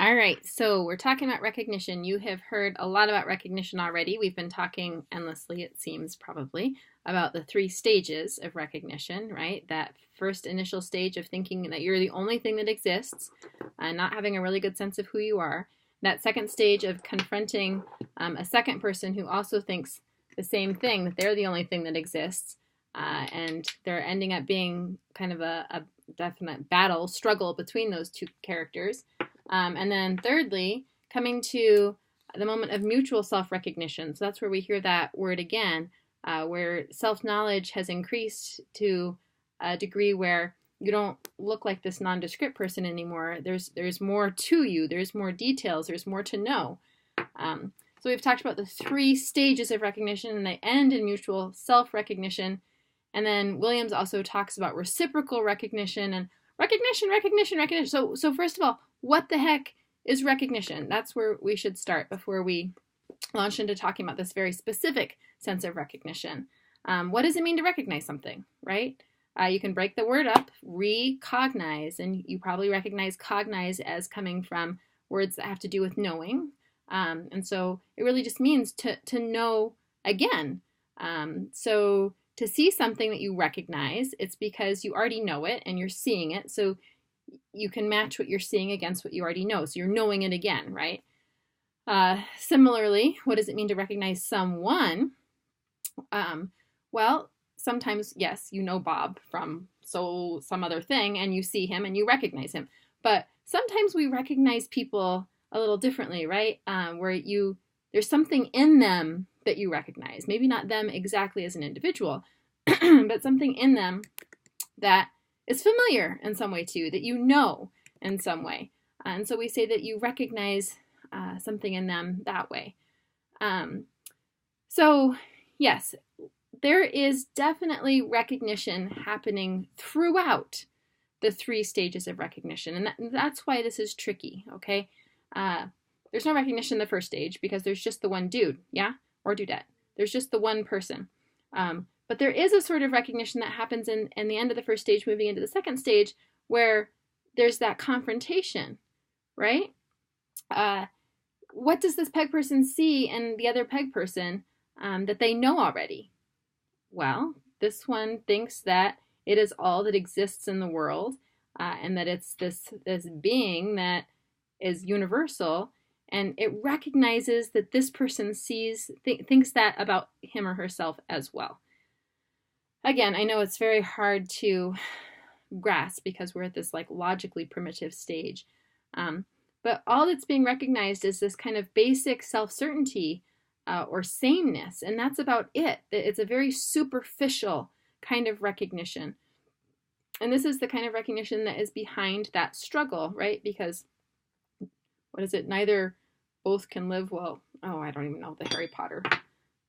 All right, so we're talking about recognition. You have heard a lot about recognition already. We've been talking endlessly, it seems, probably, about the three stages of recognition, right? That first initial stage of thinking that you're the only thing that exists and not having a really good sense of who you are. That second stage of confronting a second person who also thinks the same thing, that they're the only thing that exists, and they're ending up being kind of a definite battle, struggle between those two characters. And then thirdly, coming to the moment of mutual self-recognition. So that's where we hear that word again, where self-knowledge has increased to a degree where you don't look like this nondescript person anymore. There's more to you. There's more details. There's more to know. So we've talked about the three stages of recognition, and they end in mutual self-recognition. And then Williams also talks about reciprocal recognition and recognition. So first of all, what the heck is recognition? That's where we should start before we launch into talking about this very specific sense of recognition. What does it mean to recognize something, right? You can break the word up, recognize, and you probably recognize cognize as coming from words that have to do with knowing. And so it really just means to know again. So to see something that you recognize, it's because you already know it and you're seeing it. So you can match what you're seeing against what you already know. So you're knowing it again, right? Similarly, what does it mean to recognize someone? Well, sometimes, yes, you know Bob from some other thing and you see him and you recognize him. But sometimes we recognize people a little differently, right? Where there's something in them that you recognize. Maybe not them exactly as an individual, but something in them that is familiar in some way too, that you know in some way. And so we say that you recognize something in them that way. So yes, there is definitely recognition happening throughout the three stages of recognition. And that's why this is tricky, okay? There's no recognition in the first stage because there's just the one dude, yeah? Or dudette. There's just the one person. But there is a sort of recognition that happens in the end of the first stage, moving into the second stage, where there's that confrontation, right? What does this peg person see in the other peg person that they know already? Well, this one thinks that it is all that exists in the world, and that it's this being that is universal, and it recognizes that this person thinks that about him or herself as well. Again, I know it's very hard to grasp because we're at this like logically primitive stage. But all that's being recognized is this kind of basic self-certainty or sameness, and that's about it. It's a very superficial kind of recognition. And this is the kind of recognition that is behind that struggle, right? Because, what is it? Neither both can live well. Oh, I don't even know the Harry Potter.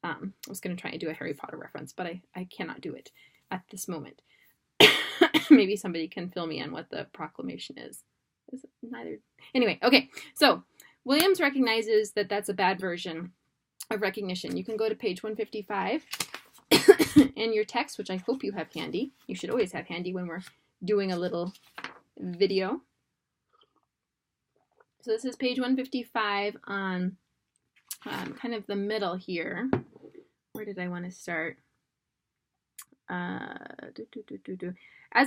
I was going to try and do a Harry Potter reference, but I cannot do it at this moment. Maybe somebody can fill me in what the proclamation is. Is it neither? Anyway, okay. So Williams recognizes that that's a bad version of recognition. You can go to page 155 in your text, which I hope you have handy. You should always have handy when we're doing a little video. So this is page 155 on kind of the middle here. Where did I want to start? As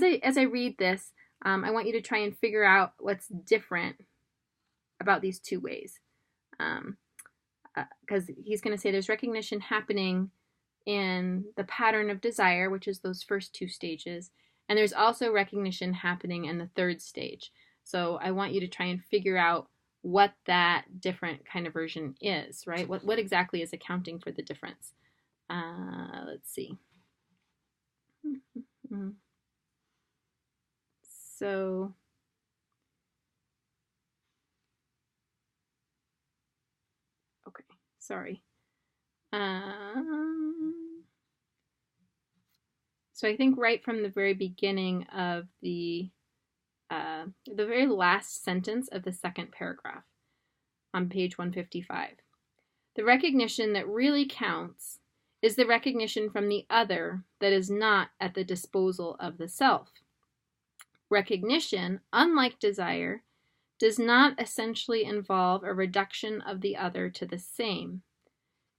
I read this, I want you to try and figure out what's different about these two ways. Because he's going to say there's recognition happening in the pattern of desire, which is those first two stages, and there's also recognition happening in the third stage. So I want you to try and figure out what that different kind of version is, right? What exactly is accounting for the difference? Let's see. So, okay, sorry. So I think right from the very beginning of the very last sentence of the second paragraph on page 155, the recognition that really counts is the recognition from the other that is not at the disposal of the self. Recognition, unlike desire, does not essentially involve a reduction of the other to the same.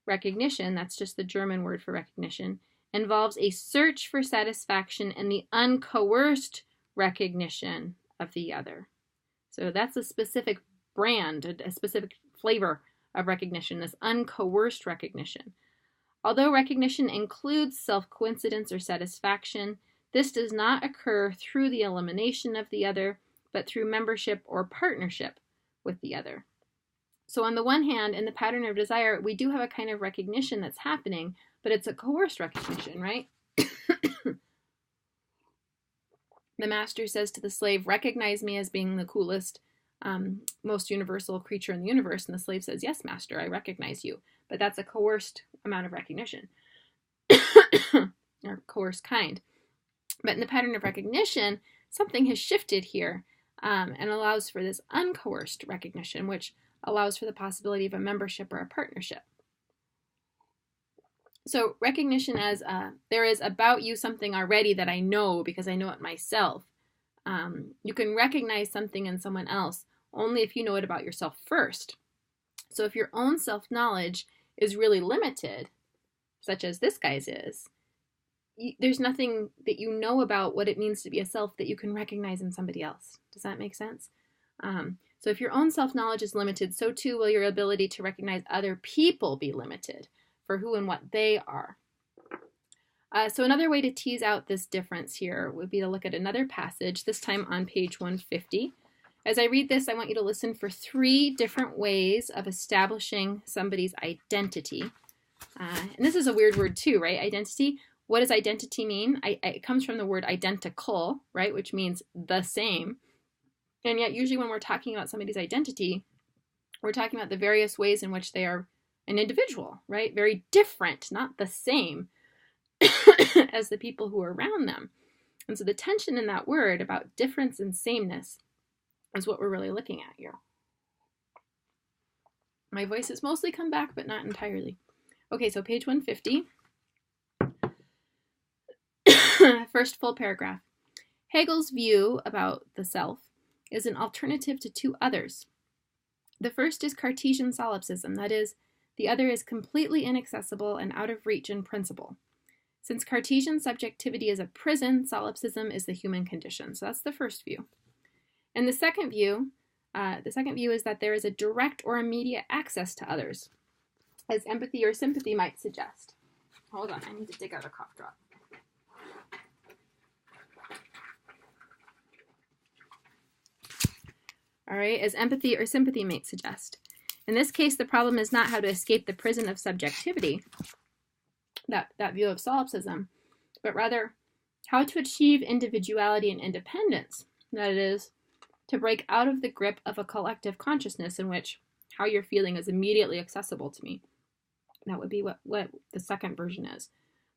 Recognition, that's just the German word for recognition, involves a search for satisfaction in the uncoerced recognition of the other. So that's a specific brand, a specific flavor of recognition, this uncoerced recognition. Although recognition includes self-coincidence or satisfaction, this does not occur through the elimination of the other, but through membership or partnership with the other. So on the one hand, in the pattern of desire, we do have a kind of recognition that's happening, but it's a coerced recognition, right? The master says to the slave, recognize me as being the coolest, most universal creature in the universe. And the slave says, yes, master, I recognize you. But that's a coerced amount of recognition, or coerced kind. But in the pattern of recognition, something has shifted here and allows for this uncoerced recognition, which allows for the possibility of a membership or a partnership. So recognition as there is about you something already that I know because I know it myself. You can recognize something in someone else only if you know it about yourself first. So if your own self-knowledge is really limited, such as this guy's is, there's nothing that you know about what it means to be a self that you can recognize in somebody else. Does that make sense? So if your own self-knowledge is limited, so too will your ability to recognize other people be limited for who and what they are. So another way to tease out this difference here would be to look at another passage, this time on page 150. As I read this, I want you to listen for 3 different ways of establishing somebody's identity. And this is a weird word too, right? Identity. What does identity mean? It comes from the word identical, right? Which means the same. And yet usually when we're talking about somebody's identity, we're talking about the various ways in which they are an individual, right? Very different, not the same as the people who are around them. And so the tension in that word about difference and sameness is what we're really looking at here. My voice has mostly come back, but not entirely. Okay, so page 150. First full paragraph. Hegel's view about the self is an alternative to 2 others. The first is Cartesian solipsism, that is, the other is completely inaccessible and out of reach in principle. Since Cartesian subjectivity is a prison, solipsism is the human condition. So that's the first view. And the second view is that there is a direct or immediate access to others, as empathy or sympathy might suggest. Hold on, I need to dig out a cough drop. All right, as empathy or sympathy might suggest. In this case, the problem is not how to escape the prison of subjectivity, that view of solipsism, but rather how to achieve individuality and independence. That is, to break out of the grip of a collective consciousness in which how you're feeling is immediately accessible to me. That would be what the second version is.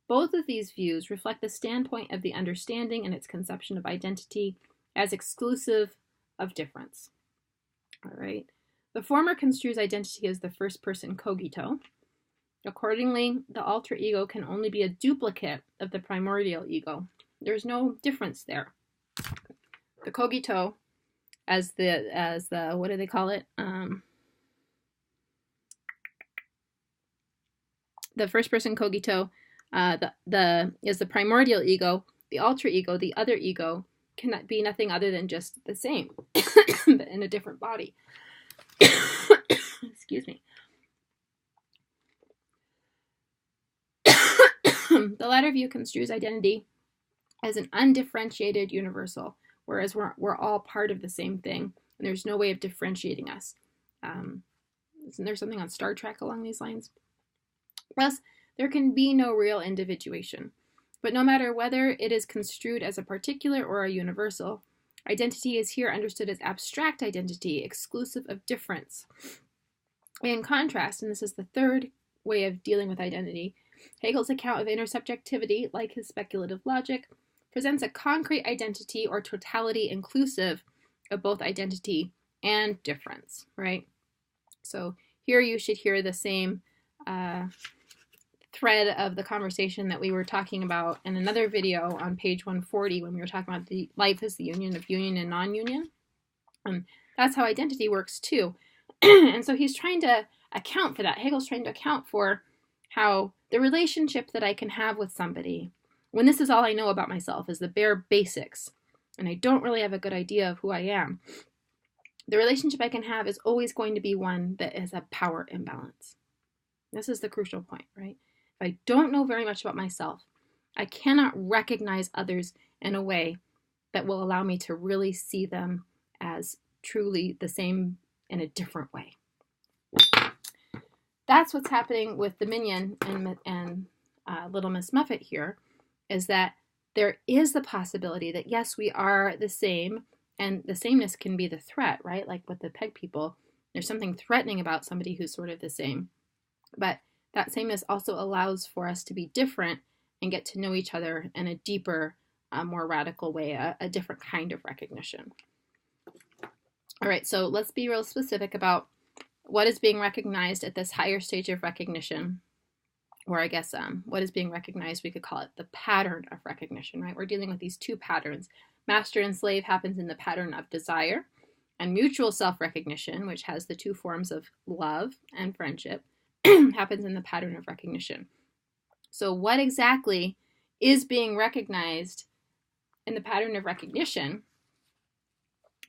Both of these views reflect the standpoint of the understanding and its conception of identity as exclusive of difference. All right. The former construes identity as the first person cogito. Accordingly, the alter ego can only be a duplicate of the primordial ego. There's no difference there. The cogito, as the what do they call it? The first person cogito, is the primordial ego. The alter ego, the other ego, cannot be nothing other than just the same, but in a different body. Excuse me. The latter view construes identity as an undifferentiated universal, whereas we're all part of the same thing, and there's no way of differentiating us. Isn't there something on Star Trek along these lines? Thus, there can be no real individuation. But no matter whether it is construed as a particular or a universal, identity is here understood as abstract identity, exclusive of difference. In contrast, and this is the third way of dealing with identity, Hegel's account of intersubjectivity, like his speculative logic, presents a concrete identity or totality inclusive of both identity and difference, right? So here you should hear the same thread of the conversation that we were talking about in another video on page 140 when we were talking about the life as the union of union and non-union. That's how identity works too. And so he's trying to account for that. Hegel's trying to account for how the relationship that I can have with somebody, when this is all I know about myself, is the bare basics, and I don't really have a good idea of who I am, the relationship I can have is always going to be one that is a power imbalance. This is the crucial point, right? If I don't know very much about myself, I cannot recognize others in a way that will allow me to really see them as truly the same in a different way. That's what's happening with the minion and Little Miss Muffet here, is that there is the possibility that, yes, we are the same, and the sameness can be the threat, right? Like with the peg people, there's something threatening about somebody who's sort of the same. But that sameness also allows for us to be different and get to know each other in a deeper, more radical way, a different kind of recognition. All right, so let's be real specific about what is being recognized at this higher stage of recognition, or I guess what is being recognized, we could call it the pattern of recognition, right? We're dealing with these two patterns. Master and slave happens in the pattern of desire, and mutual self-recognition, which has the two forms of love and friendship, happens in the pattern of recognition. So what exactly is being recognized in the pattern of recognition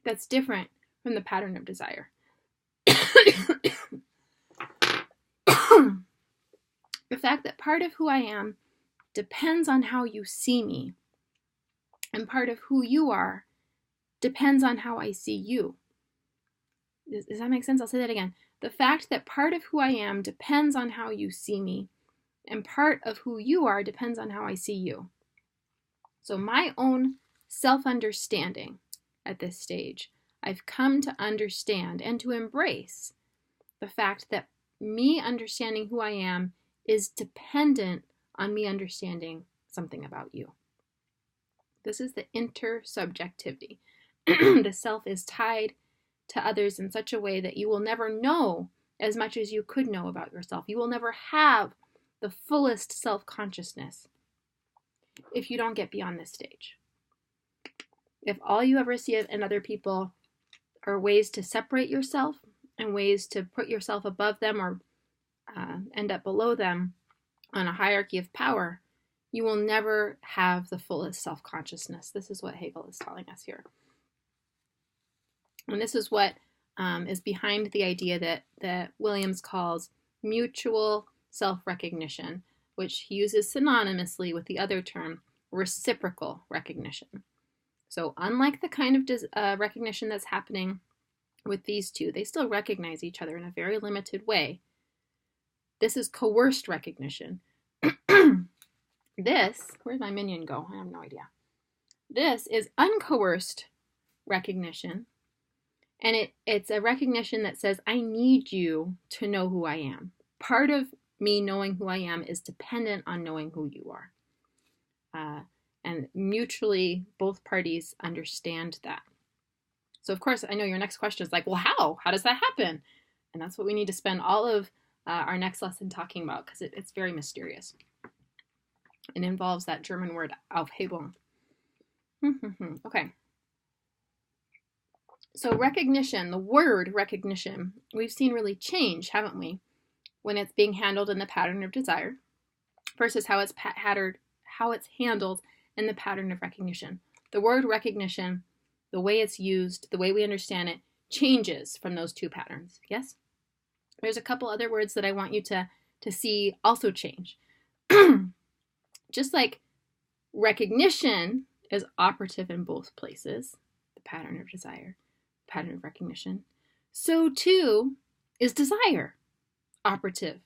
that's different from the pattern of desire? The fact that part of who I am depends on how you see me, and part of who you are depends on how I see you. Does that make sense? I'll say that again. The fact that part of who I am depends on how you see me, and part of who you are depends on how I see you. So my own self-understanding at this stage, I've come to understand and to embrace the fact that me understanding who I am is dependent on me understanding something about you. This is the intersubjectivity. The self is tied to others in such a way that you will never know as much as you could know about yourself. You will never have the fullest self-consciousness if you don't get beyond this stage. If all you ever see in other people are ways to separate yourself and ways to put yourself above them or end up below them on a hierarchy of power, you will never have the fullest self-consciousness. This is what Hegel is telling us here. And this is what is behind the idea that Williams calls mutual self-recognition, which he uses synonymously with the other term, reciprocal recognition. So unlike the kind of recognition that's happening with these two, they still recognize each other in a very limited way. This is coerced recognition. This, where'd my minion go? I have no idea. This is uncoerced recognition. And it's a recognition that says, I need you to know who I am. Part of me knowing who I am is dependent on knowing who you are. And mutually, both parties understand that. So, of course, I know your next question is like, well, how? How does that happen? And that's what we need to spend all of our next lesson talking about, because it's very mysterious. It involves that German word Aufhebung. Okay. So recognition, the word recognition, we've seen really change, haven't we, when it's being handled in the pattern of desire versus how it's handled in the pattern of recognition. The word recognition, the way it's used, the way we understand it, changes from those two patterns. Yes? There's a couple other words that I want you to see also change. Just like recognition is operative in both places, the pattern of desire, pattern of recognition, so too is desire operative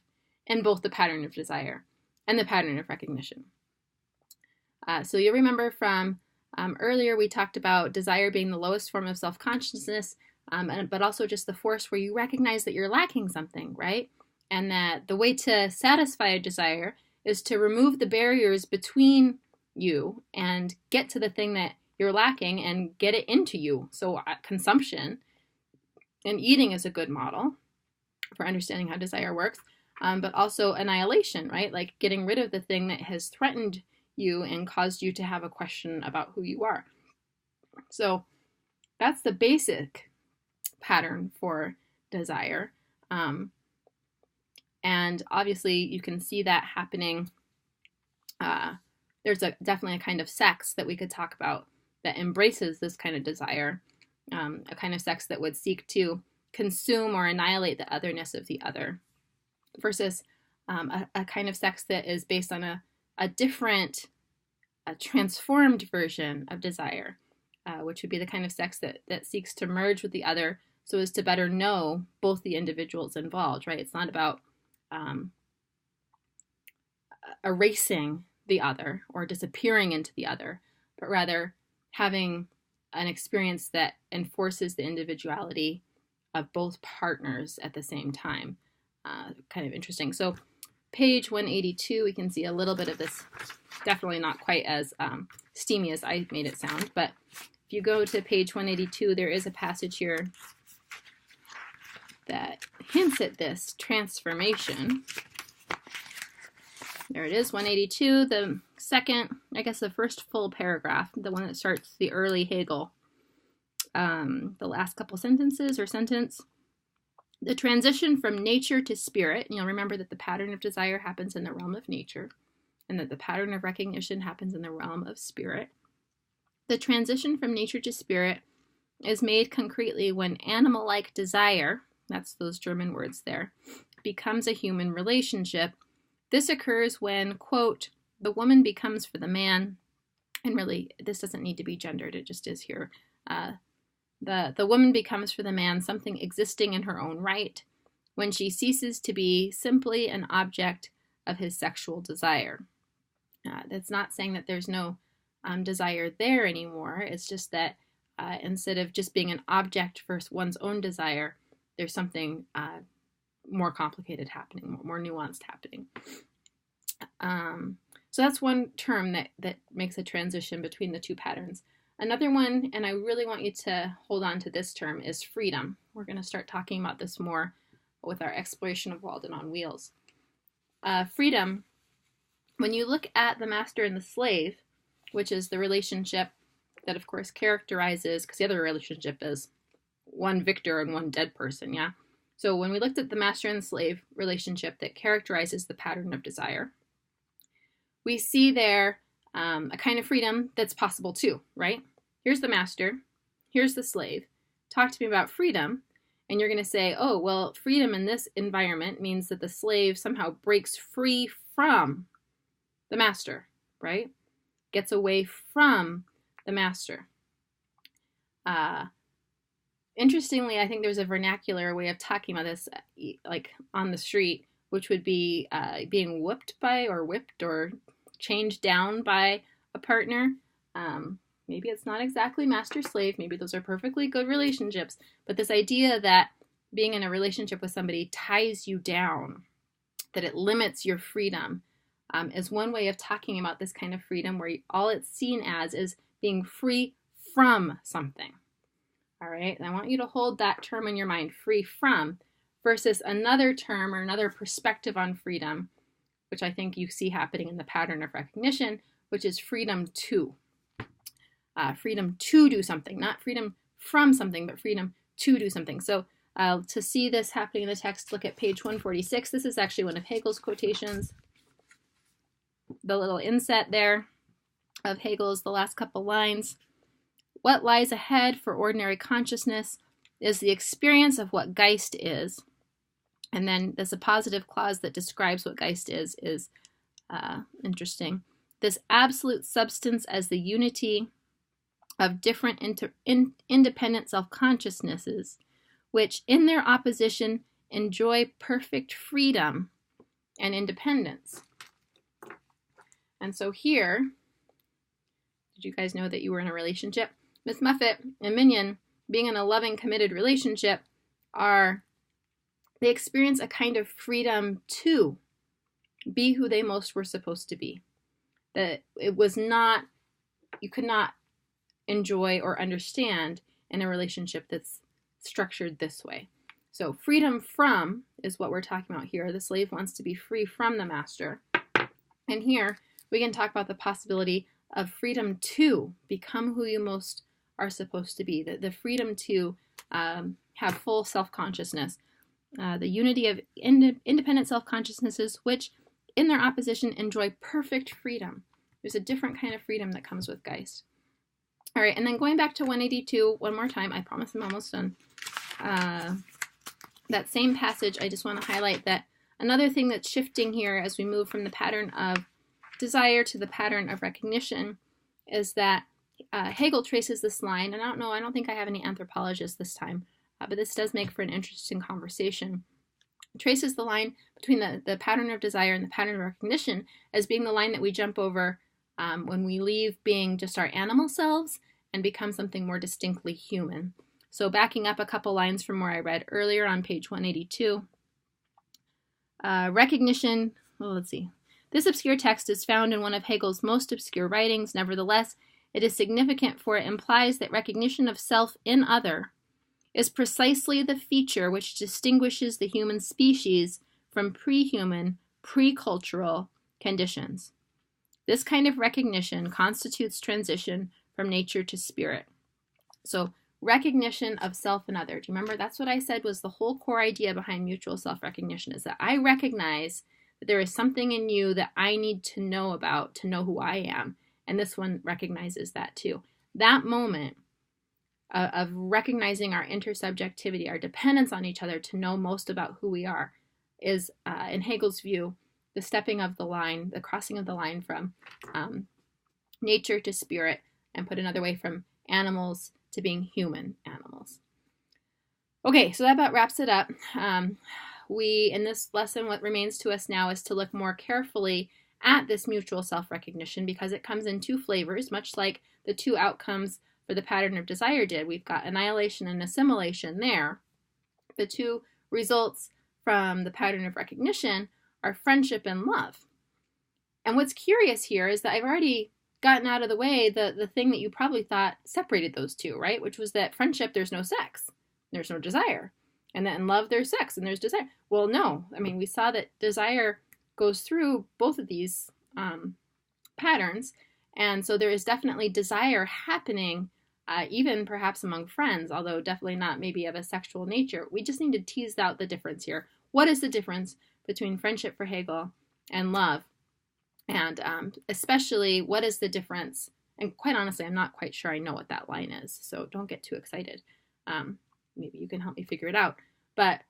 in both the pattern of desire and the pattern of recognition. So you'll remember from earlier we talked about desire being the lowest form of self-consciousness, but also just the force where you recognize that you're lacking something, right? And that the way to satisfy a desire is to remove the barriers between you and get to the thing that you're lacking and get it into you. So consumption and eating is a good model for understanding how desire works, but also annihilation, right? Like getting rid of the thing that has threatened you and caused you to have a question about who you are. So that's the basic pattern for desire. And obviously you can see that happening. There's definitely a kind of sex that we could talk about that embraces this kind of desire, a kind of sex that would seek to consume or annihilate the otherness of the other, versus a kind of sex that is based on a different, a transformed version of desire, which would be the kind of sex that seeks to merge with the other so as to better know both the individuals involved, right? It's not about erasing the other or disappearing into the other, but rather having an experience that enforces the individuality of both partners at the same time. Kind of interesting. So page 182, we can see a little bit of this, definitely not quite as steamy as I made it sound, but if you go to page 182, there is a passage here that hints at this transformation. There it is, 182, the second, I guess the first full paragraph, the one that starts the early Hegel. The last couple sentences or sentence. The transition from nature to spirit, you'll remember that the pattern of desire happens in the realm of nature and that the pattern of recognition happens in the realm of spirit. The transition from nature to spirit is made concretely when animal-like desire, that's those German words there, becomes a human relationship. This occurs when, quote, the woman becomes for the man, and really this doesn't need to be gendered, it just is here. The woman becomes for the man something existing in her own right when she ceases to be simply an object of his sexual desire. That's not saying that there's no desire there anymore. It's just that instead of just being an object for one's own desire, there's something more complicated happening, more nuanced happening. So that's one term that makes a transition between the two patterns. Another one, and I really want you to hold on to this term, is freedom. We're going to start talking about this more with our exploration of Walden on Wheels. Freedom, when you look at the master and the slave, which is the relationship that of course characterizes, because the other relationship is one victor and one dead person, yeah? So when we looked at the master and the slave relationship that characterizes the pattern of desire, we see there a kind of freedom that's possible too, right? Here's the master, here's the slave. Talk to me about freedom, and you're going to say, oh, well, freedom in this environment means that the slave somehow breaks free from the master, right? Gets away from the master. Interestingly, I think there's a vernacular way of talking about this, like on the street, which would be being whooped by or whipped or chained down by a partner. Maybe it's not exactly master-slave. Maybe those are perfectly good relationships. But this idea that being in a relationship with somebody ties you down, that it limits your freedom, is one way of talking about this kind of freedom where all it's seen as is being free from something. All right, and I want you to hold that term in your mind, free from, versus another term or another perspective on freedom, which I think you see happening in the pattern of recognition, which is freedom to. Freedom to do something, not freedom from something, but freedom to do something. So to see this happening in the text, look at page 146. This is actually one of Hegel's quotations. The little inset there of Hegel's, the last couple lines. What lies ahead for ordinary consciousness is the experience of what Geist is. And then there's a positive clause that describes what Geist is interesting. This absolute substance as the unity of different independent self-consciousnesses, which in their opposition enjoy perfect freedom and independence. And so here, did you guys know that you were in a relationship? Miss Muffet and Minion, being in a loving, committed relationship, they experience a kind of freedom to be who they most were supposed to be. That it was not, you could not enjoy or understand in a relationship that's structured this way. So freedom from is what we're talking about here. The slave wants to be free from the master. And here we can talk about the possibility of freedom to become who you most are supposed to be. The freedom to have full self-consciousness. The unity of independent self-consciousnesses, which in their opposition enjoy perfect freedom. There's a different kind of freedom that comes with Geist. All right, and then going back to 182 one more time, I promise I'm almost done. That same passage, I just want to highlight that another thing that's shifting here as we move from the pattern of desire to the pattern of recognition is that Hegel traces this line, and I don't think I have any anthropologists this time, but this does make for an interesting conversation. Traces the line between the pattern of desire and the pattern of recognition as being the line that we jump over when we leave being just our animal selves and become something more distinctly human. So backing up a couple lines from where I read earlier on page 182, recognition, well, let's see. This obscure text is found in one of Hegel's most obscure writings. Nevertheless, it is significant, for it implies that recognition of self in other is precisely the feature which distinguishes the human species from pre-human, pre-cultural conditions. This kind of recognition constitutes transition from nature to spirit. So recognition of self and other. Do you remember? That's what I said was the whole core idea behind mutual self-recognition, is that I recognize that there is something in you that I need to know about to know who I am. And this one recognizes that too. That moment of recognizing our intersubjectivity, our dependence on each other to know most about who we are, is, in Hegel's view, the stepping of the line, the crossing of the line from nature to spirit, and put another way, from animals to being human animals. Okay, so that about wraps it up. In this lesson, what remains to us now is to look more carefully at this mutual self-recognition, because it comes in two flavors, much like the two outcomes for the pattern of desire did. We've got annihilation and assimilation there. The two results from the pattern of recognition are friendship and love. And what's curious here is that I've already gotten out of the way the thing that you probably thought separated those two, right? Which was that friendship, there's no sex, there's no desire. And that in love, there's sex and there's desire. Well, no. I mean, we saw that desire goes through both of these patterns. And so there is definitely desire happening, even perhaps among friends, although definitely not maybe of a sexual nature. We just need to tease out the difference here. What is the difference between friendship for Hegel and love? And especially, what is the difference? And quite honestly, I'm not quite sure I know what that line is, so don't get too excited. Maybe you can help me figure it out. But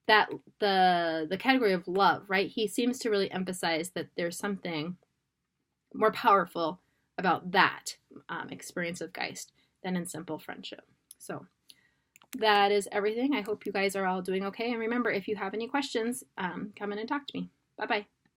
that the category of love, right? He seems to really emphasize that there's something more powerful about that experience of Geist than in simple friendship. So that is everything. I hope you guys are all doing okay. And remember, if you have any questions, come in and talk to me. Bye-bye.